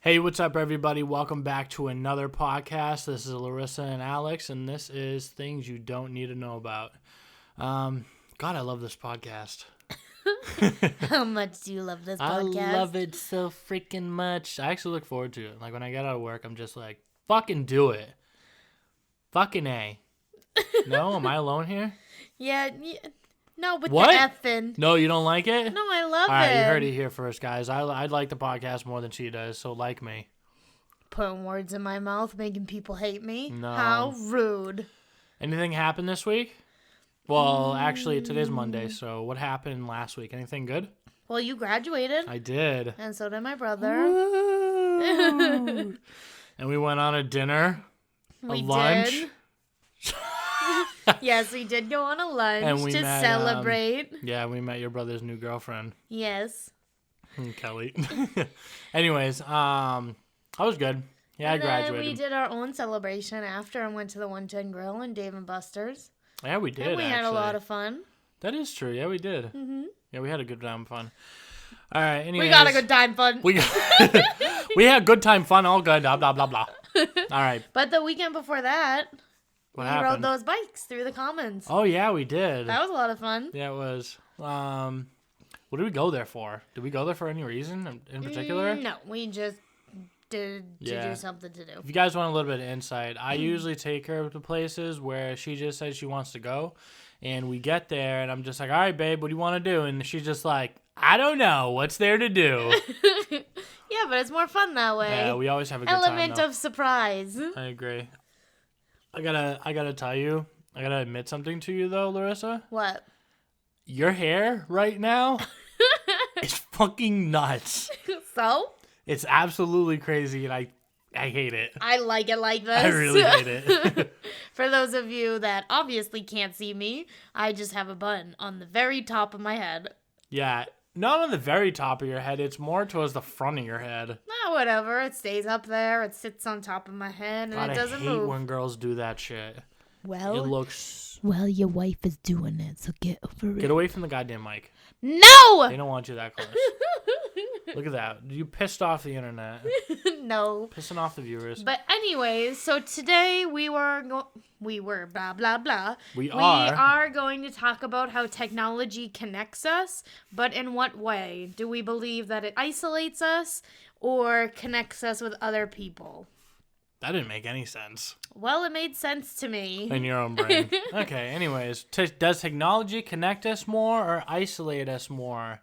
Hey, what's up, everybody? Welcome back to another podcast. This is Larissa and Alex, and this is Things You Don't Need to Know About. God, I love this podcast. How much do you love this podcast? I love it so freaking much. I actually look forward to it. Like, when I get out of work, I'm just like, fucking do it. Fucking A. No? Am I alone here? Yeah. No, with What? the effing. No, you don't like it? No, I love All right, it. you heard it here first, guys. I like the podcast more than she does, so like me. Putting words in my mouth, making people hate me. No. How rude. Anything happened this week? Well, actually, today's Monday, so what happened last week? Anything good? Well, you graduated. I did. And so did my brother. Woo! And we went on a dinner, We lunch. did. Yes, we did go on a lunch And we to met, celebrate. Yeah, we met your brother's new girlfriend, Yes. Kelly. Anyways, I was good. Yeah, And I then graduated. we did our own celebration after and went to the 110 Grill in Dave & Buster's. Yeah, we did. And we had a actually. lot of fun. That is true. Yeah, we did. Mm-hmm. Yeah, we had a good time fun. All right. Anyways, We got a good time fun. We had good time fun. All good. Blah blah blah blah. All right. But the weekend before that, What we happened? rode those bikes through the commons. Oh yeah, we did. That was a lot of fun. Yeah, it was. What did we go there for? Did we go there for any reason in particular? No, we just did to Yeah. do something to do. If you guys want a little bit of insight, I usually take her to places where she just says she wants to go, and we get there, and I'm just like, all right, babe, what do you want to do? And she's just like, I don't know. What's there to do? Yeah, but it's more fun that way. Yeah, we always have a good Element time, of surprise. though. I agree. I gotta tell you, I gotta admit something to you, though, Larissa. What? Your hair right now is fucking nuts. So? It's absolutely crazy, and I hate it. I like it like this. I really hate it. For those of you that obviously can't see me, I just have a bun on the very top of my head. Yeah, not on the very top of your head. It's more towards the front of your head. Ah, whatever. It stays up there. It sits on top of my head, and God, it doesn't I hate move. when girls do that shit. It Well, looks... your wife is doing it, so get over Get away from the goddamn mic. No! They don't want you that close. Look at that. You pissed off the internet. No. Pissing off the viewers. But anyways, so today we were blah blah blah. We We are going to talk about how technology connects us, but in what way? Do we believe that it isolates us or connects us with other people? That didn't make any sense Well, it made sense to me. in your own brain. Okay, anyways. Does technology connect us more or isolate us more?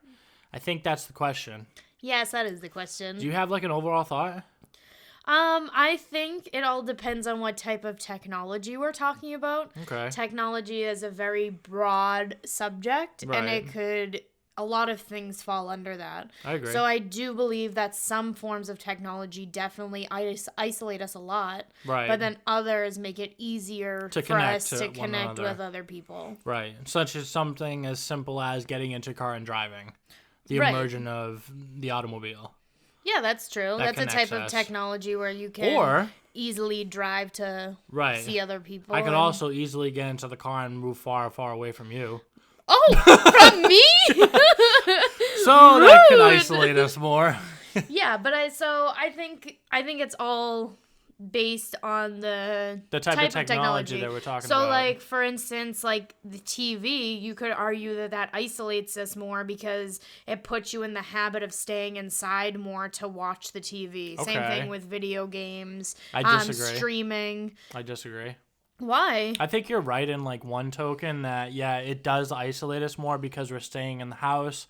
I think that's the question. Yes, that is the question. Do you have like an overall thought? I think it all depends on what type of technology we're talking about. Okay. Technology is a very broad subject, and Right. it could, a lot of things fall under that. I agree. So I do believe that some forms of technology definitely isolate us a lot, Right. but then others make it easier To for connect us to to one connect another. with other people. Right. Such as something as simple as getting into a car and driving. The Right. immersion of the automobile. Yeah, that's true. That That's a type connects of us. technology where you can Or, easily drive to right. see other people. I could and- also easily get into the car and move far, far away from you. Oh, from me? So that could Rude. isolate us more. Yeah, but I think it's all based on the Type of technology that we're talking so about. like for instance, like the TV, you could argue that isolates us more because it puts you in the habit of staying inside more to watch the TV. Same Okay. thing with video games, I disagree. streaming. I disagree. Why? I think you're right in like one token that, yeah, it does isolate us more because we're staying in the house.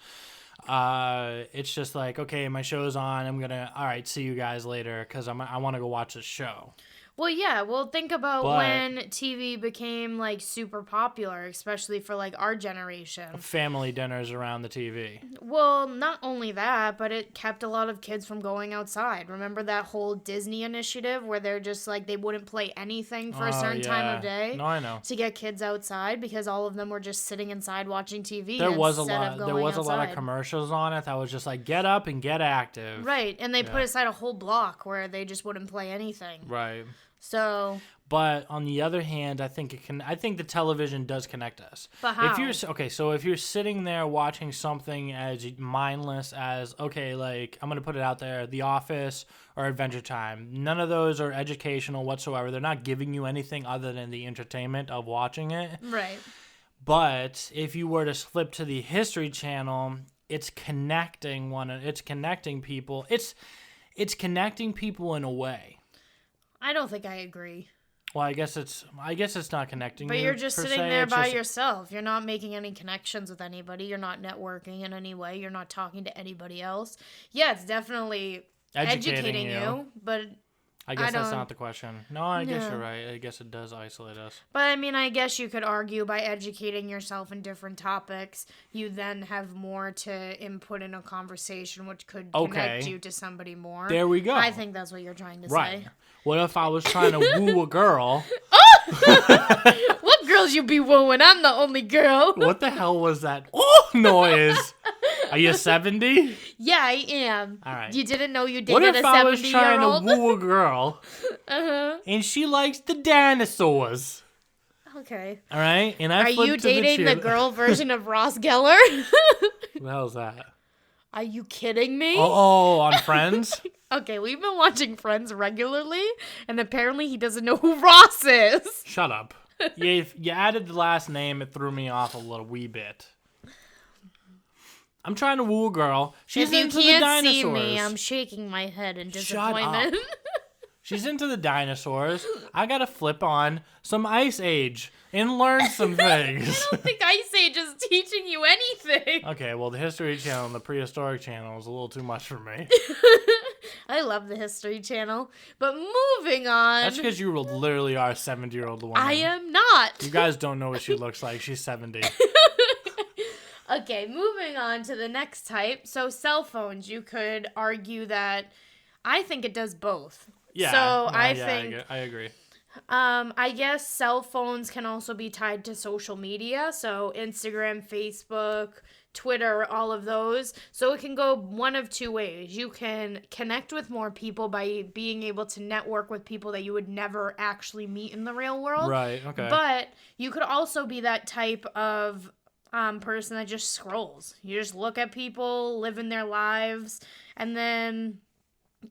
It's just like, okay, my show's on. I'm going to, all right, see you guys later because I want to go watch the show. Well, yeah. Well, think about But- when TV became like super popular, especially for like our generation. Family dinners around the TV. Well, not only that, but it kept a lot of kids from going outside. Remember that whole Disney initiative where they're just like they wouldn't play anything for a Oh, certain time of yeah. day No, I know. to get kids outside because all of them were just sitting inside watching TV. There was instead of a going lot outside. of commercials on it that was just like, get up and get active. Right, and they Yeah. put aside a whole block where they just wouldn't play anything. Right. So, But on the other hand, I think the television does connect us. but how? So if you're sitting there watching something as mindless as, okay, like I'm gonna put it out there, The Office or Adventure Time, none of those are educational whatsoever. They're not giving you anything other than the entertainment of watching it. Right. But if you were to flip to the History Channel, it's connecting people. It's connecting people in a way. I don't think I agree. Well, I guess it's not connecting. But you you're just per sitting se. there It's by just- yourself. You're not making any connections with anybody. You're not networking in any way. You're not talking to anybody else. Yeah, it's definitely educating you, but I guess that's don't- not the question. No, I guess No. you're right. I guess it does isolate us. But I mean, I guess you could argue by educating yourself in different topics, you then have more to input in a conversation, which could connect Okay. you to somebody more. There we go. I think that's what you're trying to Right. say. What if I was trying to woo a girl? What girls you be wooing? I'm the only girl. What the hell was that noise? Are you 70? Yeah, I am. All right. You didn't know you What dated if a I was trying 70-year-old? to woo a girl Uh-huh. and she likes the dinosaurs? Okay. All right, and I Are flipped you to dating the cheer- girl version of Ross Geller? What the hell's that? Are you kidding me? Oh, on Friends? Okay, we've been watching Friends regularly, and apparently he doesn't know who Ross is. Shut up. You added the last name. It threw me off a little wee bit. I'm trying to woo a girl. She's If you into the can't dinosaurs. see me, I'm shaking my head in Shut disappointment. She's into the dinosaurs. I gotta flip on some Ice Age and learn some things. I don't think Ice Age is teaching you anything. Okay, well, the History Channel and the Prehistoric Channel is a little too much for me. I love the History Channel. But moving on. That's because you literally are a 70-year-old woman. I am not. You guys don't know what she looks like. She's 70. Okay, moving on to the next type. So cell phones, you could argue that I think it does both. Yeah. So no, I yeah, think I agree. I guess cell phones can also be tied to social media. So Instagram, Facebook, Twitter, all of those. So it can go one of two ways. You can connect with more people by being able to network with people that you would never actually meet in the real world. Right, okay. But you could also be that type of person that just scrolls. You just look at people living their lives, and then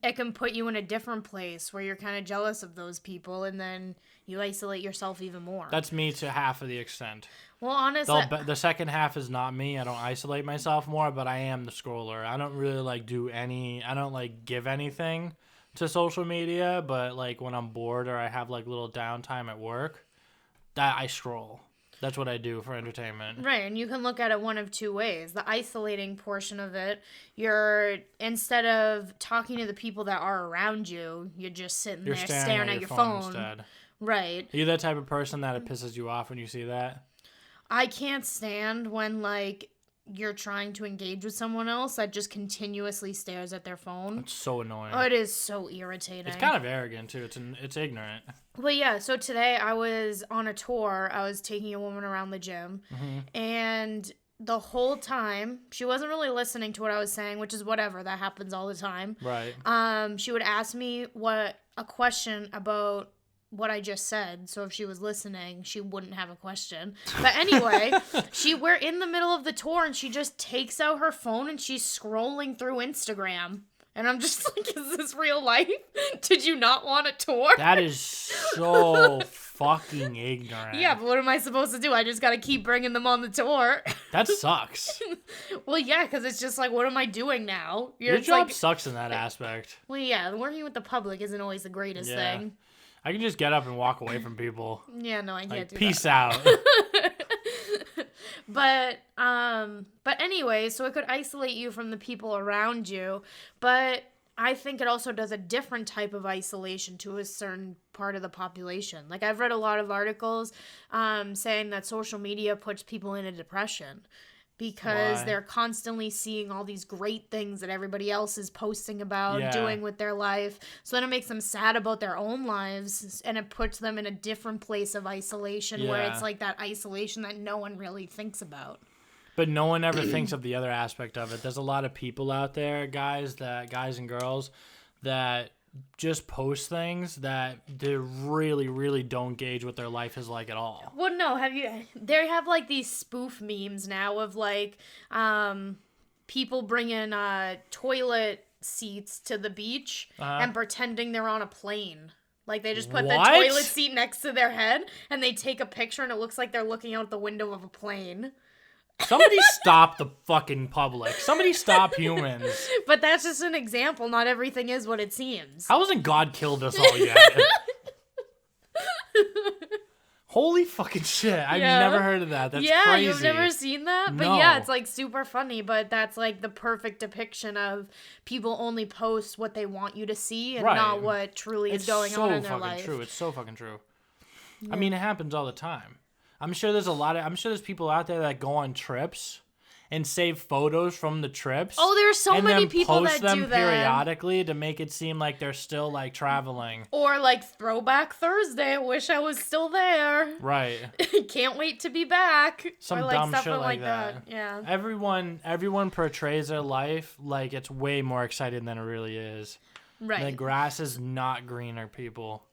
it can put you in a different place where you're kind of jealous of those people, and then you isolate yourself even more. That's me to half of the extent. Well, honestly, The second half is not me. I don't isolate myself more, but I am the scroller. I don't really I don't give anything to social media, but like when I'm bored or I have like little downtime at work, that I scroll. That's what I do for entertainment. right, and you can look at it one of two ways. The isolating portion of it, you're, instead of talking to the people that are around you, you're just sitting You're there staring at your phone phone. instead. Right. Are you that type of person that it pisses you off when you see that? I can't stand when, like, you're trying to engage with someone else that just continuously stares at their phone. It's so annoying. Oh, it is so irritating. It's kind of arrogant too. It's ignorant. Well, yeah, so today I was on a tour. I was taking a woman around the gym, and the whole time, she wasn't really listening to what I was saying, which is whatever. That happens all the time. Right. She would ask me a question about what I just said. So if she was listening, she wouldn't have a question. But anyway, we're in the middle of the tour, and she just takes out her phone and she's scrolling through Instagram. And I'm just like, is this real life? Did you not want a tour? That is so fucking ignorant. Yeah, but what am I supposed to do? I just gotta keep bringing them on the tour. That sucks. Well, yeah, because it's just like, what am I doing now? Your It's job like, sucks in that aspect. well, yeah, working with the public isn't always the greatest Yeah. thing. I can just get up and walk away from people. Yeah, no, I can't Like, do peace that. out. But anyway, so it could isolate you from the people around you, but I think it also does a different type of isolation to a certain part of the population. Like, I've read a lot of articles saying that social media puts people in a depression because Why? they're constantly seeing all these great things that everybody else is posting about, Yeah. doing with their life. So then it makes them sad about their own lives, and it puts them in a different place of isolation where Yeah. it's like that isolation that no one really thinks about. But no one ever thinks of the other aspect of it. There's a lot of people out there, guys and girls, that just post things that they really, really don't gauge what their life is like at all. Well, no, they have like these spoof memes now of like people bringing toilet seats to the beach and pretending they're on a plane. Like they just put the toilet seat next to their head and they take a picture and it looks like they're looking out the window of a plane. Somebody stop the fucking public. Somebody stop humans. But that's just an example. Not everything is what it seems. How hasn't God killed us all yet? Holy fucking shit. I've never heard of that. That's crazy. Yeah, you've never seen that? But No. yeah, it's like super funny, but that's like the perfect depiction of people only post what they want you to see and not what truly is going on in their life. It's so fucking true. I mean, it happens all the time. I'm sure there's people out there that go on trips and save photos from the trips. Oh, there's so many people that post them do that. periodically to make it seem like they're still like traveling. Or like Throwback Thursday, I wish I was still there. Right. Can't wait to be back. Some or like dumb something shit like that. Yeah. Everyone portrays their life like it's way more exciting than it really is. Right. The grass is not greener, people.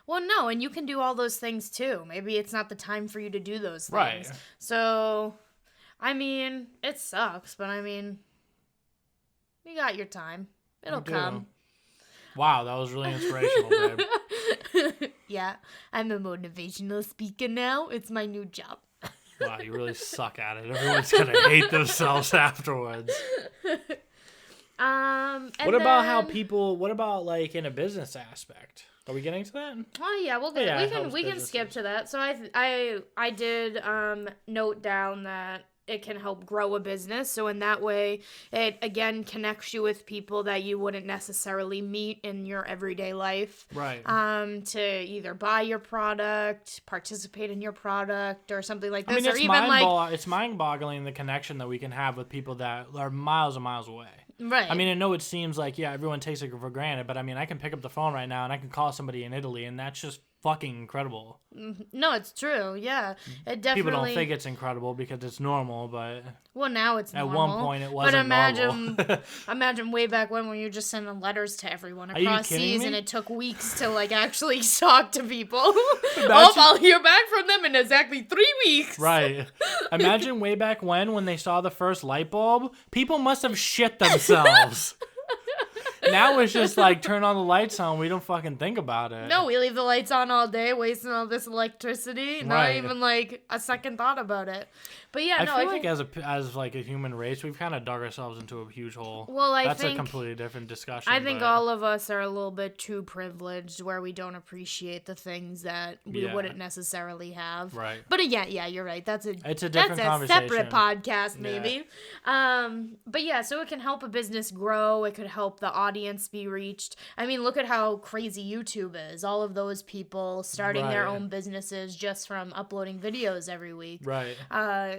Well, no, and you can do all those things too. Maybe it's not the time for you to do those things. Right. So, I mean, it sucks, but I mean, you got your time. It'll come. Wow, that was really inspirational, babe. Yeah, I'm a motivational speaker now. It's my new job. Wow, you really suck at it. Everyone's gonna hate themselves afterwards. What about like in a business aspect? Are we getting to that? Oh yeah, we can skip to that. So I did note down that it can help grow a business. So in that way, it again connects you with people that you wouldn't necessarily meet in your everyday life. Right. To either buy your product, participate in your product, or something like this. I mean, or even it's mind-boggling the connection that we can have with people that are miles and miles away. Right. I mean, I know it seems like, everyone takes it for granted, but I mean, I can pick up the phone right now and I can call somebody in Italy, and that's just fucking incredible. No, it's true. Yeah. It definitely. People don't think it's incredible because it's normal, but well, now it's normal. At one point it wasn't normal. Imagine way back when you were just sending letters to everyone Are you across kidding seas me? and it took weeks to like actually talk to people. I'll hear back from them in exactly 3 weeks. Right. Imagine way back when they saw the first light bulb, people must have shit themselves. Now it's just like turn all the lights on. We don't fucking think about it. No, we leave the lights on all day, wasting all this electricity. Not Right. even like a second thought about it. But yeah, I no, feel I like think as like a human race, we've kind of dug ourselves into a huge hole. Well, That's think a completely different discussion. I think but- all of us are a little bit too privileged where we don't appreciate the things that we wouldn't necessarily have. Right. But yeah, you're right. It's a different conversation. Separate podcast maybe. But yeah, so it can help a business grow. It could help the audience be reached. I mean, look at how crazy YouTube is. All of those people starting their own businesses just from uploading videos every week. Right.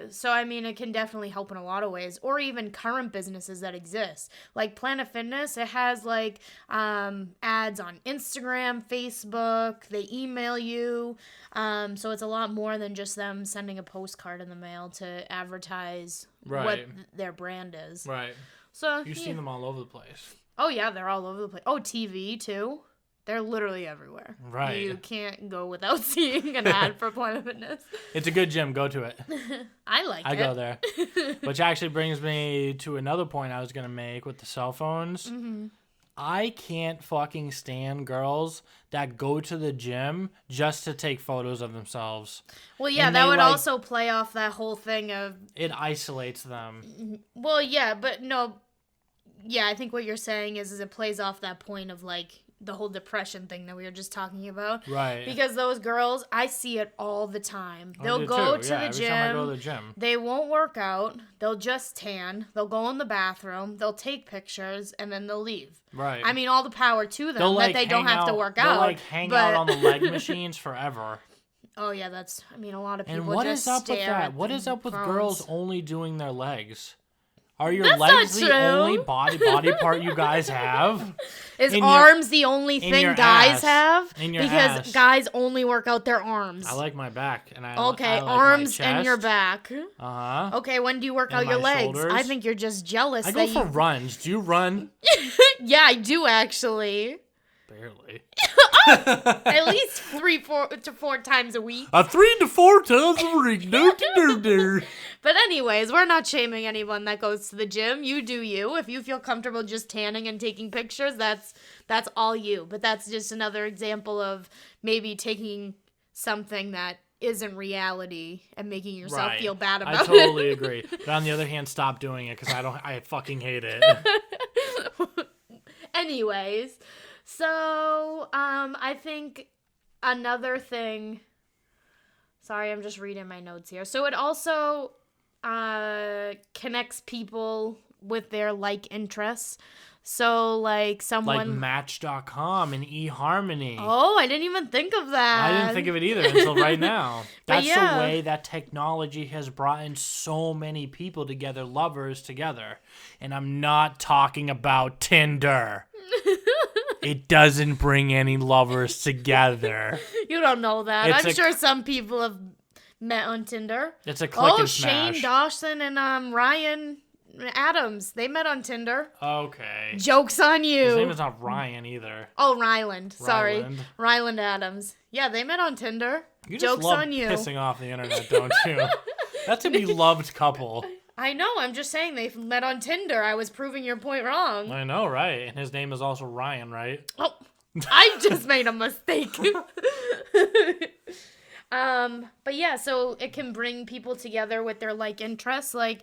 So I mean, it can definitely help in a lot of ways, or even current businesses that exist. Like Planet Fitness, it has like ads on Instagram, Facebook. They email you, so it's a lot more than just them sending a postcard in the mail to advertise what their brand is. Right. So You've seen them all over the place. Oh yeah, they're all over the place. Oh, TV too. They're literally everywhere. Right. You can't go without seeing an ad for Planet Fitness. It's a good gym. Go to it. I go there. Which actually brings me to another point I was going to make with the cell phones. Mm-hmm. I can't fucking stand girls that go to the gym just to take photos of themselves. Well, yeah, And that they, would like- also play off that whole thing of... It isolates them. Well, yeah, but no... Yeah, I think what you're saying is it plays off that point of, like, the whole depression thing that we were just talking about. Right. Because those girls, I see it all the time. I They'll do go too. to Yeah, the every gym. time I go to the gym. They won't work out. They'll just tan. They'll go in the bathroom. They'll take pictures, and then they'll leave. Right. I mean, all the power to them They'll, that like, they don't hang have to out- work they'll, out. like, hang but... out on the leg machines forever. Oh, yeah, that's... I mean, a lot of people And what just is up with stare that? at What the is up with phones. girls only doing their legs? Are your That's legs not the true. only body part you guys have? Is in your- arms the only in thing your guys ass. have? In your because ass. guys only work out their arms. I like my back, and I Okay, I like arms my and your chest. back. Uh-huh. Okay, when do you work And out your my legs? shoulders. I think you're just jealous I that go for runs. Do you run? Yeah, I do actually. Barely. At least 3 to 4 times a week. 3 to 4 times a week. Do. But anyways, we're not shaming anyone that goes to the gym. You do you. If you feel comfortable just tanning and taking pictures, that's all you. But that's just another example of maybe taking something that isn't reality and making yourself feel bad about it. I totally agree. But on the other hand, stop doing it because I fucking hate it. Anyways, so I think another thing. Sorry, I'm just reading my notes here. So it also connects people with their like interests. So like someone like Match.com and eHarmony. Oh, I didn't even think of that. I didn't think of it either until right now. That's yeah. the way that technology has brought in so many people together, lovers together. And I'm not talking about Tinder. It doesn't bring any lovers together. You don't know that. It's I'm sure some people have met on Tinder. It's a click and smash. Shane Dawson and Ryan Adams. They met on Tinder. Okay. Joke's on you. His name is not Ryan either. Oh, Ryland. Sorry. Ryland. Ryland Adams. Yeah, they met on Tinder. You Joke's just love on you. pissing off the internet, don't you? That's a beloved couple. I know. I'm just saying they met on Tinder. I was proving your point wrong. I know, right? And his name is also Ryan, right? Oh, I just made a mistake. But yeah, so it can bring people together with their like interests, like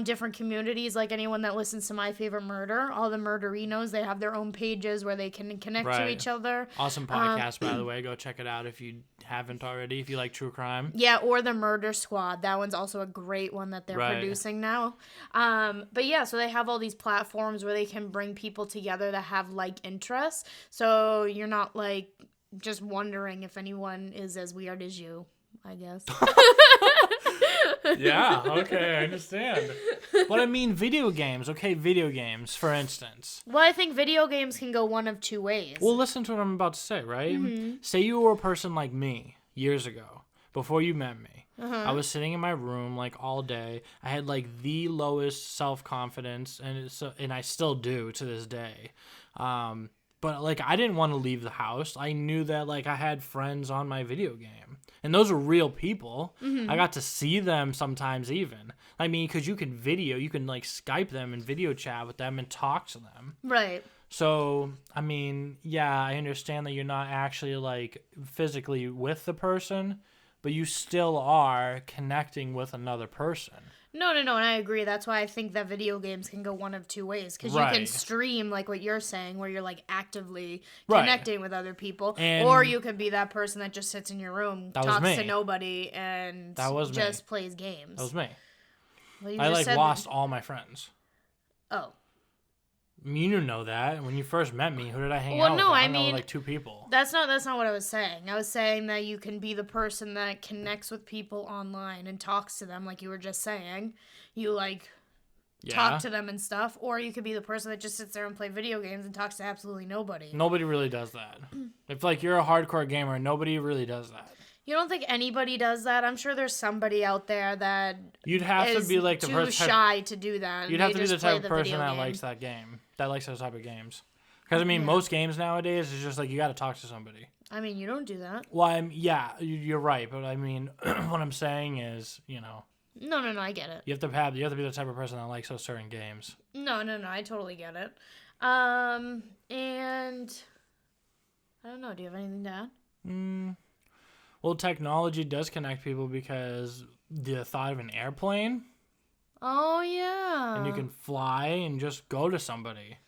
different communities, like anyone that listens to My Favorite Murder, all the murderinos, they have their own pages where they can connect to each other. Awesome podcast, by the way. Go check it out if you haven't already, if you like true crime. Yeah, or the Murder Squad. That one's also a great one that they're producing now. But yeah, so they have all these platforms where they can bring people together that have like interests. So you're not like just wondering if anyone is as weird as you, I guess. Yeah, okay, I understand. But I mean, video games. Okay, video games, for instance. Well, I think video games can go one of two ways. Well, listen to what I'm about to say, right? Mm-hmm. Say you were a person like me years ago, before you met me. I was sitting in my room like all day. I had like the lowest self-confidence, and I still do to this day. But like I didn't want to leave the house. I knew that like I had friends on my video game. And those are real people. Mm-hmm. I got to see them sometimes even. I mean, because you can like Skype them and video chat with them and talk to them. Right. So, I mean, yeah, I understand that you're not actually like physically with the person, but you still are connecting with another person. No, and I agree. That's why I think that video games can go one of two ways. Because you can stream, like what you're saying, where you're like actively connecting with other people. And or you could be that person that just sits in your room, talks to nobody, and just plays games. That was me. Well, I like lost all my friends. Oh. You know that. When you first met me, who did I hang out with? I hung out with like 2 people. That's not what I was saying. I was saying that you can be the person that connects with people online and talks to them, like you were just saying. You like talk to them and stuff, or you could be the person that just sits there and play video games and talks to absolutely nobody. Nobody really does that. If like you're a hardcore gamer, nobody really does that. You don't think anybody does that? I'm sure there's somebody out there that you'd have to be like the too shy to do that. You'd have to be the type of person that likes that game, that likes those type of games. Because I mean, most games nowadays is just like you got to talk to somebody. I mean, you don't do that. Well, you're right, but I mean, what I'm saying is, you know. No, I get it. You have to be the type of person that likes those certain games. No, I totally get it. And I don't know. Do you have anything to add? Well, technology does connect people because the thought of an airplane. Oh, yeah. And you can fly and just go to somebody.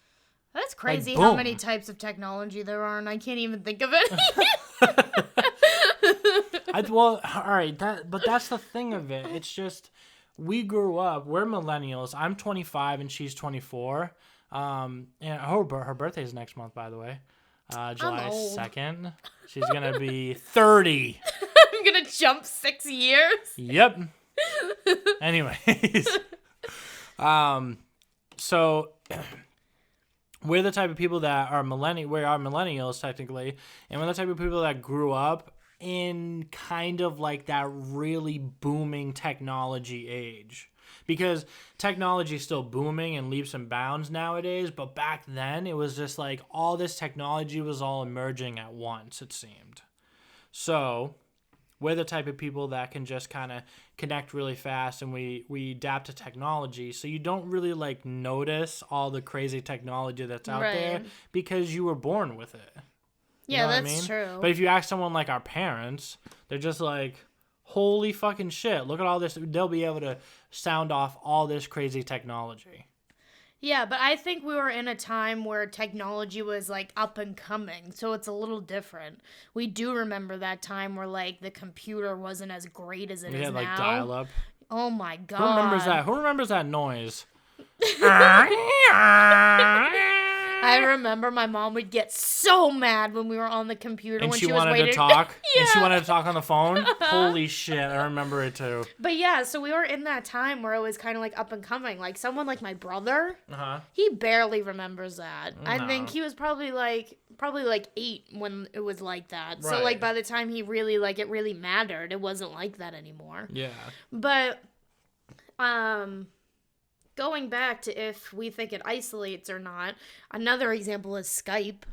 That's crazy how many types of technology there are, and I can't even think of it. Well, all right, but that's the thing of it. It's just, we grew up, we're millennials. I'm 25 and she's 24. And her birthday's next month, by the way. July 2nd. She's going to be 30. I'm going to jump 6 years. Yep. Anyways. So we're the type of people that are millennials technically, and we're the type of people that grew up in kind of like that really booming technology age. Because technology is still booming in leaps and bounds nowadays, but back then it was just like all this technology was all emerging at once, it seemed. So we're the type of people that can just kind of connect really fast, and we adapt to technology. So you don't really like notice all the crazy technology that's out there because you were born with it. You know what I mean? True. But if you ask someone like our parents, they're just like, holy fucking shit, look at all this. They'll be able to sound off all this crazy technology. Yeah, but I think we were in a time where technology was like up and coming, so it's a little different. We do remember that time where like the computer wasn't as great as it is now. Like dial up. Oh my god. Who remembers that? Who remembers that noise? I remember my mom would get so mad when we were on the computer and when she was wanted waiting to talk. Yeah. And she wanted to talk on the phone. Holy shit, I remember it too. But yeah, so we were in that time where it was kind of like up and coming. Like someone like my brother, he barely remembers that. I think he was probably like 8 when it was like that. So like by the time he really like it really mattered, it wasn't like that anymore. Yeah. But going back to if we think it isolates or not, another example is Skype.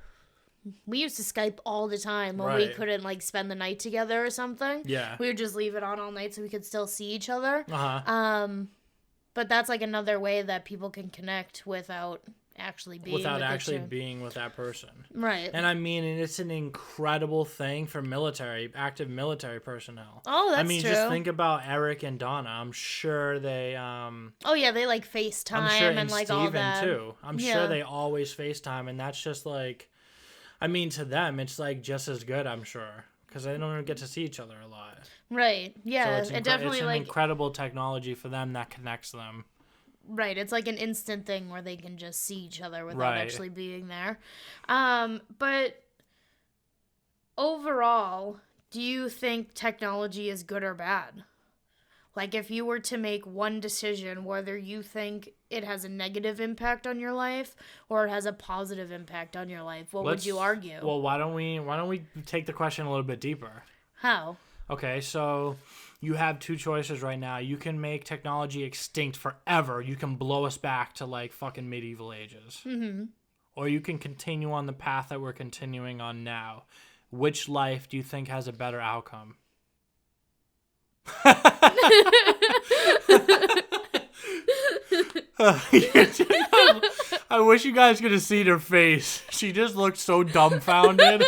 We used to Skype all the time when we couldn't like spend the night together or something. Yeah. We would just leave it on all night so we could still see each other. But that's like another way that people can connect without actually being being with that person. Right. And I mean, it's an incredible thing for active military personnel. Oh, that's true. I mean, just think about Eric and Donna. I'm sure they oh yeah, they like FaceTime and like Steven all that too. I'm sure they always FaceTime, and that's just like, I mean, to them it's like just as good, I'm sure, because they don't get to see each other a lot. Right. Yeah. So it definitely it's an like incredible technology for them that connects them. Right, it's like an instant thing where they can just see each other without actually being there. But overall, do you think technology is good or bad? Like if you were to make one decision, whether you think it has a negative impact on your life or it has a positive impact on your life, what would you argue? Well, why don't we take the question a little bit deeper? How? Okay, so you have two choices right now. You can make technology extinct forever. You can blow us back to like fucking medieval ages. Mm-hmm. Or you can continue on the path that we're continuing on now. Which life do you think has a better outcome? I wish you guys could have seen her face. She just looked so dumbfounded.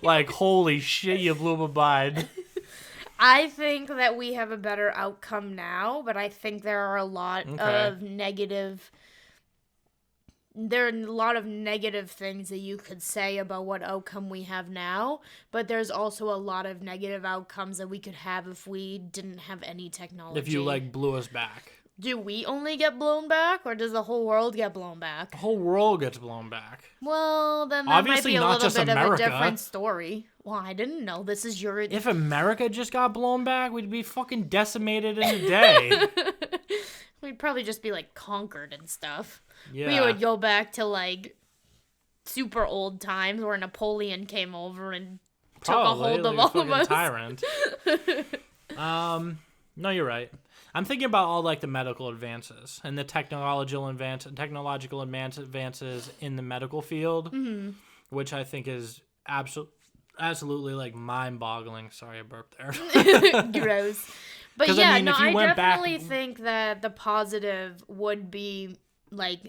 Like, holy shit, you blew my mind. I think that we have a better outcome now, but I think there are a lot of negative things that you could say about what outcome we have now, but there's also a lot of negative outcomes that we could have if we didn't have any technology. If you like blew us back. Do we only get blown back, or does the whole world get blown back? The whole world gets blown back. Well, then that Obviously might be a little bit America. of a different story. Well, I didn't know. This is your... If America just got blown back, we'd be fucking decimated in a day. We'd probably just be, like, conquered and stuff. Yeah. We would go back to, like, super old times where Napoleon came over and took a hold of all of us. Tyrant. No, you're right. I'm thinking about all like the medical advances and the technological advances in the medical field, which I think is absolutely like mind-boggling. Sorry, I burped there. Gross. But yeah, I mean, I definitely think that the positive would be like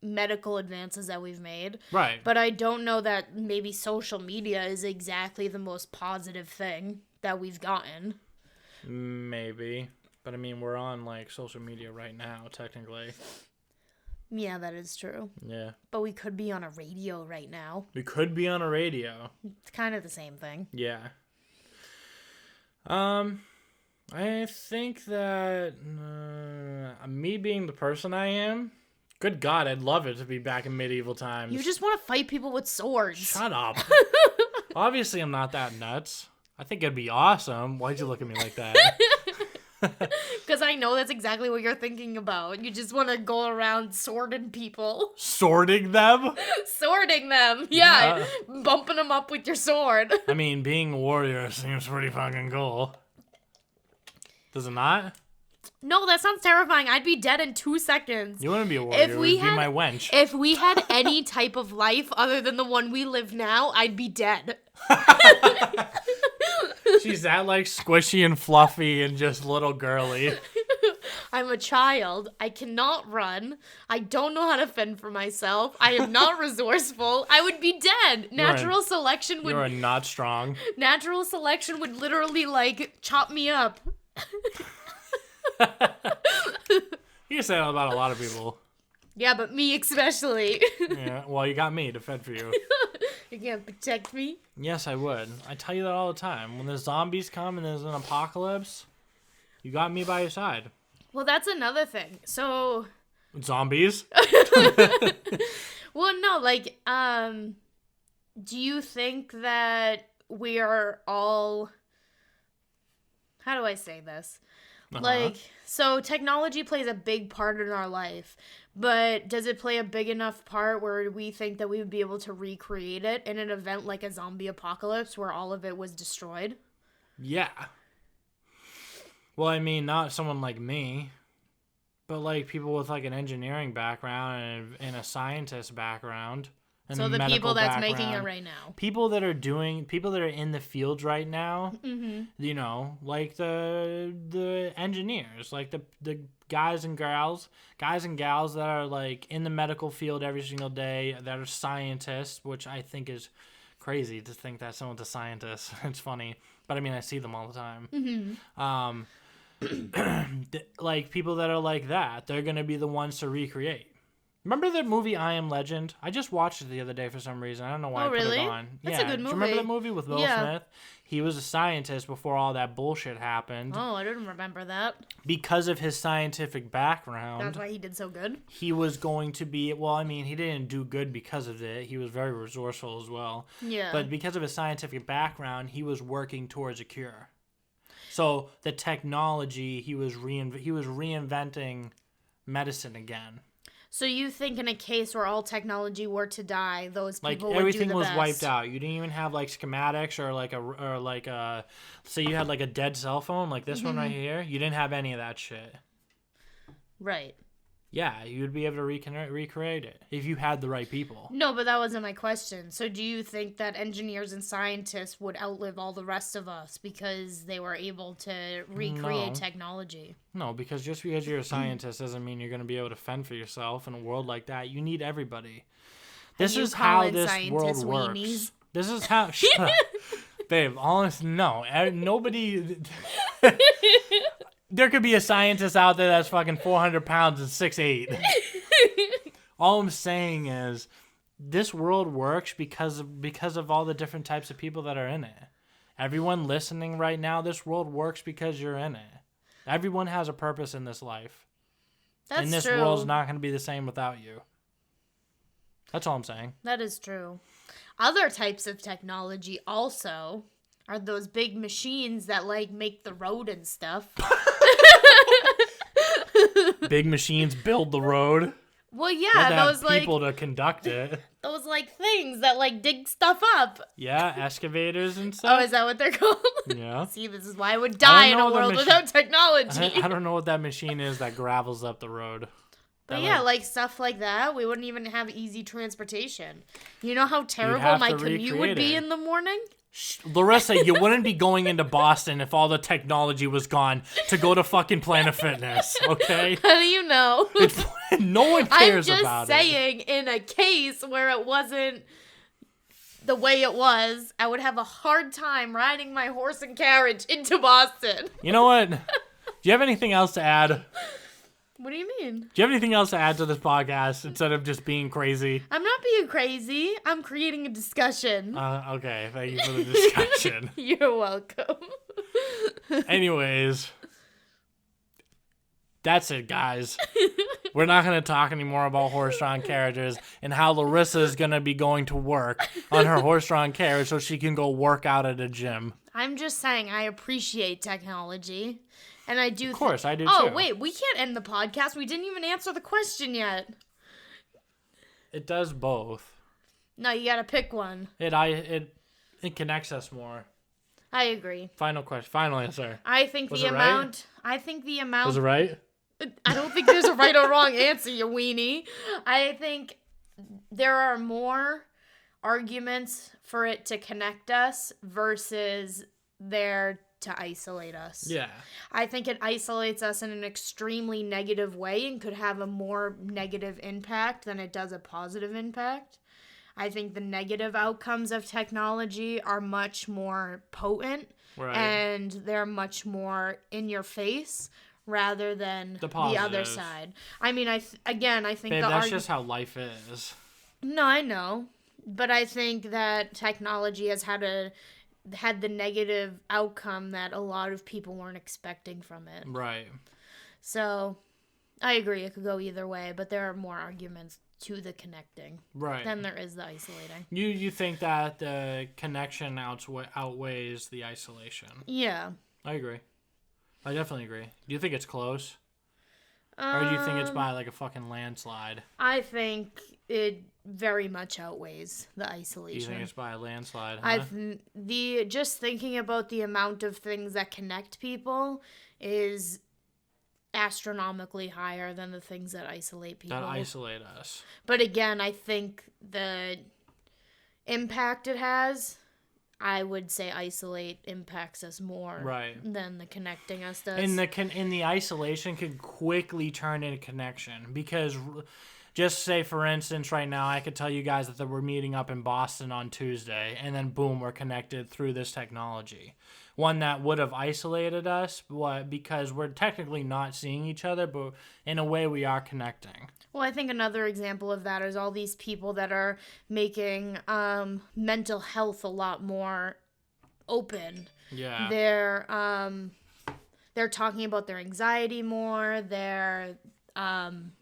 medical advances that we've made. Right. But I don't know that maybe social media is exactly the most positive thing that we've gotten. Maybe. But I mean, we're on like social media right now, technically. Yeah, that is true. Yeah. But we could be on a radio right now. We could be on a radio. It's kind of the same thing. Yeah. I think that me being the person I am, good God, I'd love it to be back in medieval times. You just want to fight people with swords. Shut up. Obviously, I'm not that nuts. I think it'd be awesome. Why'd you look at me like that? Because I know that's exactly what you're thinking about. You just want to go around sorting people. Sorting them? Sorting them. Yeah. Bumping them up with your sword. I mean, being a warrior seems pretty fucking cool. Does it not? No, that sounds terrifying. I'd be dead in 2 seconds. You wouldn't be a warrior. If we you would had- be my wench. If we had any type of life other than the one we live now, I'd be dead. She's that like squishy and fluffy and just little girly. I'm a child. I cannot run. I don't know how to fend for myself. I am not resourceful. I would be dead. Natural selection You are not strong. literally like chop me up. You can say that about a lot of people. Yeah, but me especially. Yeah, well, you got me to fend for you. You can't protect me. Yes, I would. I tell you that all the time. When the zombies come and there's an apocalypse, you got me by your side. Well, that's another thing. So, Zombies? well, no, like, do you think that we are all, how do I say this? Like, so technology plays a big part in our life, but does it play a big enough part where we think that we would be able to recreate it in an event like a zombie apocalypse where all of it was destroyed? Yeah. Well, I mean, not someone like me, but like people with like an engineering background and a scientist background. And So a the medical people that's making it background. right now. People that are in the fields right now, you know, like the engineers, like the guys and gals that are like in the medical field every single day, that are scientists, which I think is crazy to think that someone's a scientist. It's funny, but I mean, I see them all the time. Like people that are like that, they're gonna be the ones to recreate. Remember the movie I Am Legend? I just watched it the other day for some reason. I don't know why I put really? it on. That's a good Do you remember movie. that movie with Will Yeah. Smith? He was a scientist before all that bullshit happened. Oh, I didn't remember that. Because of his scientific background, That's why he did so good. he was going to be, well, I mean, he didn't do good because of it. He was very resourceful as well. Yeah. But because of his scientific background, he was working towards a cure. So the technology, he was reinventing medicine again. So you think in a case where all technology were to die, those Like people would everything do the was best? wiped out. You didn't even have like schematics or like a say you had like a dead cell phone like this one right here. You didn't have any of that shit. Right. Yeah, you'd be able to recreate it if you had the right people. No, but that wasn't my question. So do you think that engineers and scientists would outlive all the rest of us because they were able to recreate No. technology? No, because just because you're a scientist doesn't mean you're going to be able to fend for yourself in a world like that. You need everybody. This you is how calling this scientists world weenies? works. This is how. Shut up. Babe, honest, no. Nobody. There could be a scientist out there that's fucking 400 pounds and 6'8". All I'm saying is, this world works because of all the different types of people that are in it. Everyone listening right now, this world works because you're in it. Everyone has a purpose in this life. That's And this true. world's not going to be the same without you. That's all I'm saying. That is true. Other types of technology also are those big machines that like make the road and stuff. Big machines build the road. Well, You have to yeah, have those like people to conduct it. those like things that like dig stuff up. Yeah, excavators and Oh, stuff. is that what they're called? Yeah. See, this is why I would die in a know the world machi- without technology. I don't know what that machine is that gravels up the road. But That, yeah, like stuff like that, we wouldn't even have easy transportation. You know how terrible have my to commute recreate would be it. in the morning? Larissa, you wouldn't be going into Boston if all the technology was gone to go to fucking Planet Fitness, okay? How do you know? No one I'm cares just about it. saying, in a case where it wasn't the way it was, I would have a hard time riding my horse and carriage into Boston. You know what? Do you have anything else to add? What do you mean? Do you have anything else to add to this podcast instead of just being crazy? I'm not being crazy. I'm creating a discussion. Okay, thank you for the discussion. You're welcome. Anyways, that's it, guys. We're not going to talk anymore about horse-drawn carriages and how Larissa is going to be going to work on her horse-drawn carriage so she can go work out at a gym. I'm just saying I appreciate technology. And I do. Of course, I do Oh, too. wait, we can't end the podcast. We didn't even answer the question yet. It does both. No, you gotta pick one. It connects us more. I agree. Final question. Final answer. I think Was the it right? amount. I think the amount. Was it right? I don't think there's a right or wrong answer, you weenie. I think there are more arguments for it to connect us versus there to isolate us. Yeah. I think it isolates us in an extremely negative way and could have a more negative impact than it does a positive impact. I think the negative outcomes of technology are much more potent Right. and they're much more in your face rather than the other side. I mean, I think Babe, that's just how life is. No, I know. But I think that technology has had the negative outcome that a lot of people weren't expecting from it. Right. So, I agree. It could go either way, but there are more arguments to the connecting than there is the isolating. You think that the connection outweighs the isolation? Yeah. I agree. I definitely agree. Do you think it's close? Or do you think it's by like a fucking landslide? I think it very much outweighs the isolation. Do you think it's by a landslide? Huh? Just thinking about the amount of things that connect people is astronomically higher than the things that isolate people. That isolate us. But again, I think the impact it has, I would say isolate impacts us more than the connecting us does. And the isolation can quickly turn into connection because just say, for instance, right now I could tell you guys that we're meeting up in Boston on Tuesday, and then boom, we're connected through this technology. One that would have isolated us, because we're technically not seeing each other, but in a way we are connecting. Well, I think another example of that is all these people that are making mental health a lot more open. Yeah. They're talking about their anxiety more, their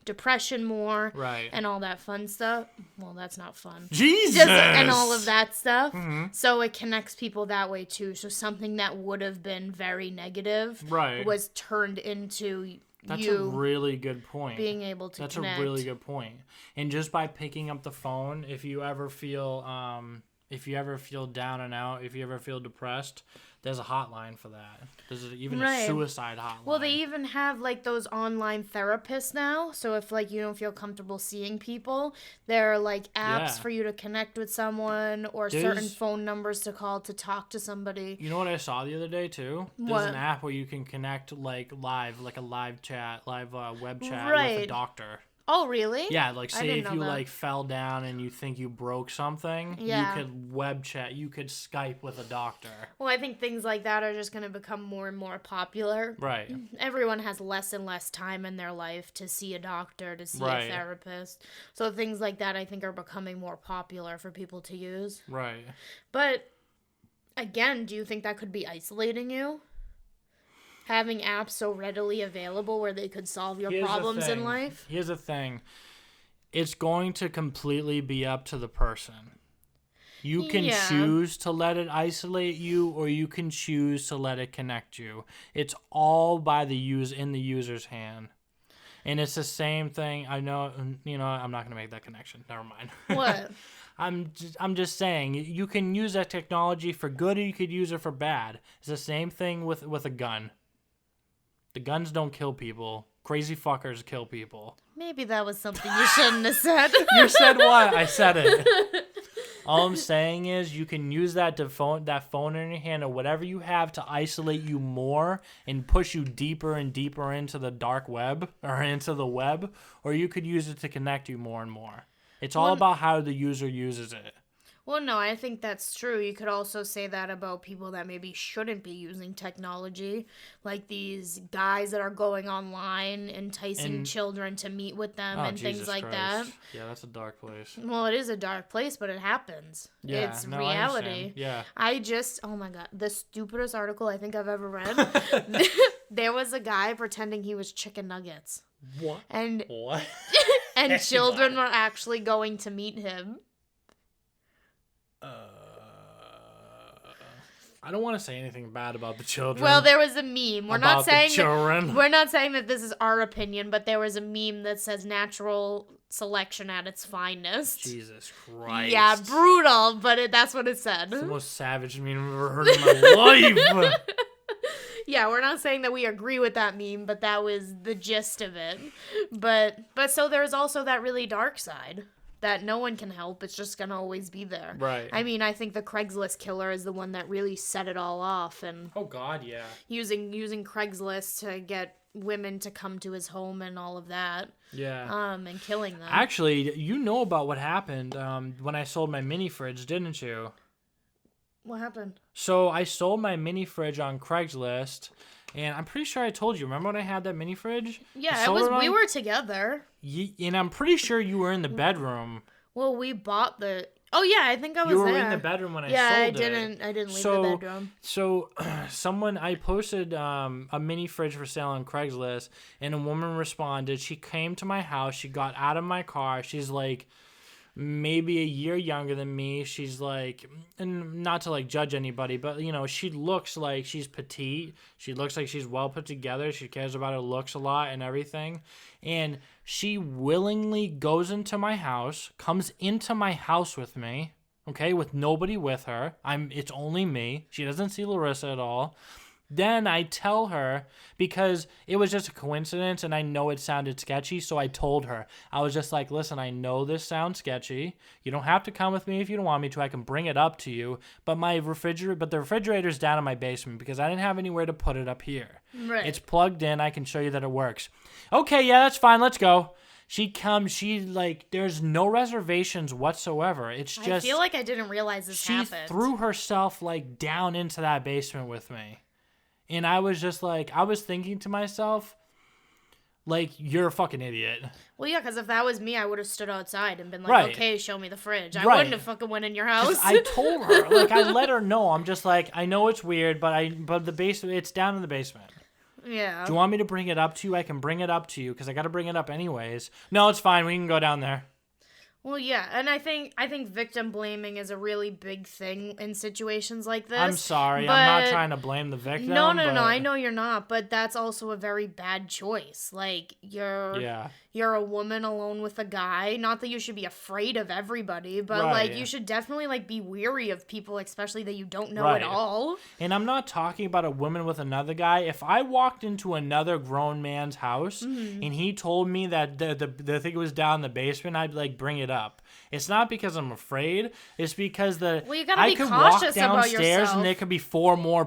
depression more, and all that fun stuff. Well, that's not fun. Jesus! And all of that stuff. Mm-hmm. So it connects people that way too. So something that would have been very negative was turned into That's a really good point. Being able to connect. That's a really good point. And just by picking up the phone, if you ever feel down and out, if you ever feel depressed, there's a hotline for that. There's even a suicide hotline. Well, they even have like those online therapists now. So if like you don't feel comfortable seeing people, there are like apps for you to connect with someone or certain phone numbers to call to talk to somebody. You know what I saw the other day too? There's an app where you can connect like a live chat, web chat with a doctor. Oh, really? Yeah, like say if you like fell down and you think you broke something, you could web chat, you could Skype with a doctor. Well, I think things like that are just going to become more and more popular. Right. Everyone has less and less time in their life to see a doctor, to see a therapist. So things like that I think are becoming more popular for people to use. Right. But again, do you think that could be isolating you? Having apps so readily available where they could solve your problems in life? Here's the thing. It's going to completely be up to the person. You can choose to let it isolate you, or you can choose to let it connect you. It's all in the user's hand. And it's the same thing. I know, I'm not going to make that connection. Never mind. What? I'm just saying, you can use that technology for good, or you could use it for bad. It's the same thing with a gun. The guns don't kill people. Crazy fuckers kill people. Maybe that was something you shouldn't have said. You said what? I said it. All I'm saying is you can use that phone in your hand or whatever you have to isolate you more and push you deeper and deeper into the dark web or into the web, or you could use it to connect you more and more. It's all about how the user uses it. Well, no, I think that's true. You could also say that about people that maybe shouldn't be using technology, like these guys that are going online, enticing children to meet with them and Jesus things like Christ. that. Yeah, that's a dark place. Well, it is a dark place, but it happens. Yeah, it's reality. Oh my God, the stupidest article I think I've ever read. There was a guy pretending he was chicken nuggets. What? What? And children were actually going to I don't want to say anything bad about the children. Well, there was a meme. We're not saying the children. we're not saying that this is our opinion, but there was a meme that says natural selection at its finest. Jesus Christ. Yeah, brutal, but that's what it said. It's the most savage meme I've ever heard in my life. Yeah, we're not saying that we agree with that meme, but that was the gist of it. But so there's also that really dark side that no one can help. It's just going to always be there. Right. I mean, I think the Craigslist killer is the one that really set it all off, and oh God, yeah. using Craigslist to get women to come to his home and all of that. Yeah. And killing them. Actually, you know about what happened when I sold my mini fridge, didn't you? What happened? So I sold my mini fridge on Craigslist, and I'm pretty sure I told you. Remember when I had that mini fridge? Yeah, we were together. And I'm pretty sure you were in the bedroom. Well, we bought the. Oh yeah, I think I was there. You were in the bedroom when I sold it. I didn't leave the bedroom. So I posted a mini fridge for sale on Craigslist, and a woman responded. She came to my house. She got out of my car. She's like maybe a year younger than me. She's like, and not to like judge anybody, but you know, she looks like she's petite. She looks like she's well put together. She cares about her looks a lot and everything. And she willingly goes into my house, comes into my house with me, okay, with nobody with her. It's only me. She doesn't see Larissa at all. Then I tell her, because it was just a coincidence and I know it sounded sketchy, so I told her. I was just like, listen, I know this sounds sketchy. You don't have to come with me if you don't want me to. I can bring it up to you. But the refrigerator's down in my basement because I didn't have anywhere to put it up here. Right. It's plugged in. I can show you that it works. Okay, yeah, that's fine. Let's go. She comes, there's no reservations whatsoever. It's just... I feel like I didn't realize this happened. She threw herself, down into that basement with me. And I was just I was thinking to myself, you're a fucking idiot. Well, yeah, because if that was me, I would have stood outside and been like, right. Okay, show me the fridge. I right. wouldn't have fucking went in your house. I told her, I let her know. I'm just I know it's weird, but the basement, it's down in the basement. Yeah. Do you want me to bring it up to you? I can bring it up to you because I got to bring it up anyways. No, it's fine. We can go down there. Well, yeah, and I think victim blaming is a really big thing in situations like this. I'm sorry, I'm not trying to blame the victim. No, I know you're not, but that's also a very bad choice. You're a woman alone with a guy. Not that you should be afraid of everybody, but right. You should definitely be weary of people, especially that you don't know right. at all. And I'm not talking about a woman with another guy. If I walked into another grown man's house and he told me that the thing was down in the basement, I'd bring it up. It's not because I'm afraid. It's because you gotta be cautious about yourself. And there could be four more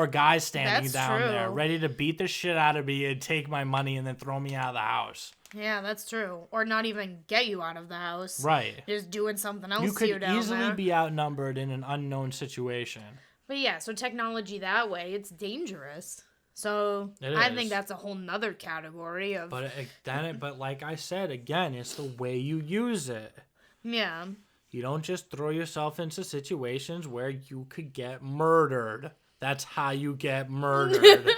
guys standing That's down true. there, ready to beat the shit out of me and take my money and then throw me out of the house. Yeah, that's true. Or not even get you out of the house. Right. Just doing something else you to you could down easily there. be outnumbered in an unknown situation. But yeah, so technology that way, it's dangerous. So I think that's a whole nother category of. But like I said, again, it's the way you use it. Yeah. You don't just throw yourself into situations where you could get murdered. That's how you get murdered.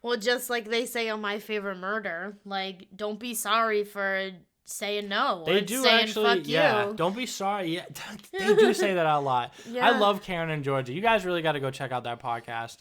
Well, just like they say on My Favorite Murder, don't be sorry for saying no. They do saying actually, fuck yeah. you. Don't be sorry. Yeah, they do say that a lot. Yeah. I love Karen and Georgia. You guys really got to go check out that podcast.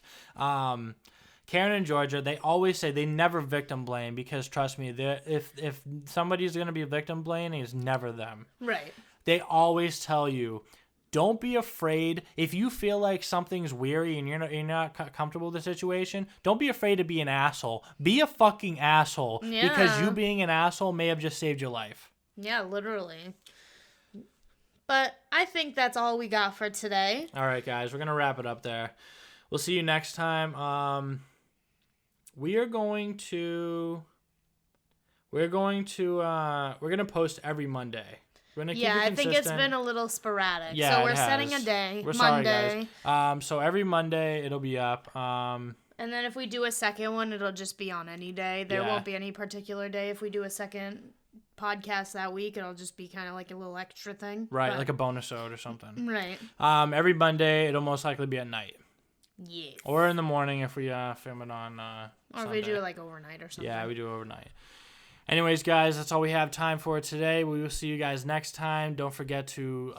Karen and Georgia, they always say they never victim blame because trust me, if somebody's gonna be victim blaming, it's never them. Right. They always tell you, don't be afraid. If you feel like something's weary and you're not comfortable with the situation, don't be afraid to be an asshole. Be a fucking asshole. Yeah. Because you being an asshole may have just saved your life. Yeah, literally. But I think that's all we got for today. All right, guys, we're gonna wrap it up there. We'll see you next time. We're gonna post every Monday. We're gonna keep it consistent. I think it's been a little sporadic. Yeah, so we're setting a day, we're Monday. Sorry, guys. So every Monday it'll be up. And then if we do a second one, it'll just be on any day. There won't be any particular day. If we do a second podcast that week, it'll just be kind of like a little extra thing. Right, like a bonus ode or something. Right. Every Monday it'll most likely be at night. Yes. Or in the morning if we film it on or Sunday. if we do it overnight or something. Yeah, we do overnight. Anyways, guys, that's all we have time for today. We will see you guys next time. Don't forget to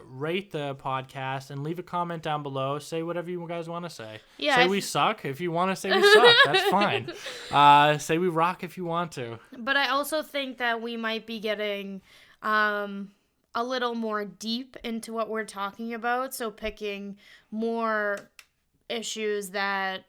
rate the podcast and leave a comment down below. Say whatever you guys want to say. Yeah, say we suck. If you want to say we suck, that's fine. Say we rock if you want to. But I also think that we might be getting a little more deep into what we're talking about. So picking more issues that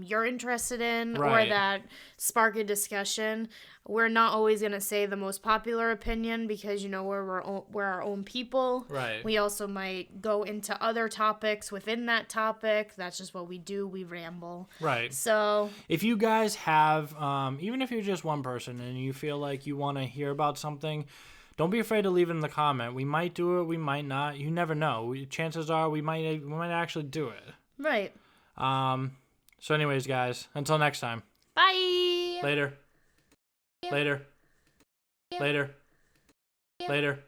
you're interested in or that spark a discussion. We're not always going to say the most popular opinion because, we're our own people. Right. We also might go into other topics within that topic. That's just what we do. We ramble. Right. So if you guys have, even if you're just one person and you feel like you want to hear about something, don't be afraid to leave it in the comment. We might do it. We might not. You never know. Chances are we might actually do it. Right. So anyways, guys, until next time. Bye. Later. Later. Later. Later.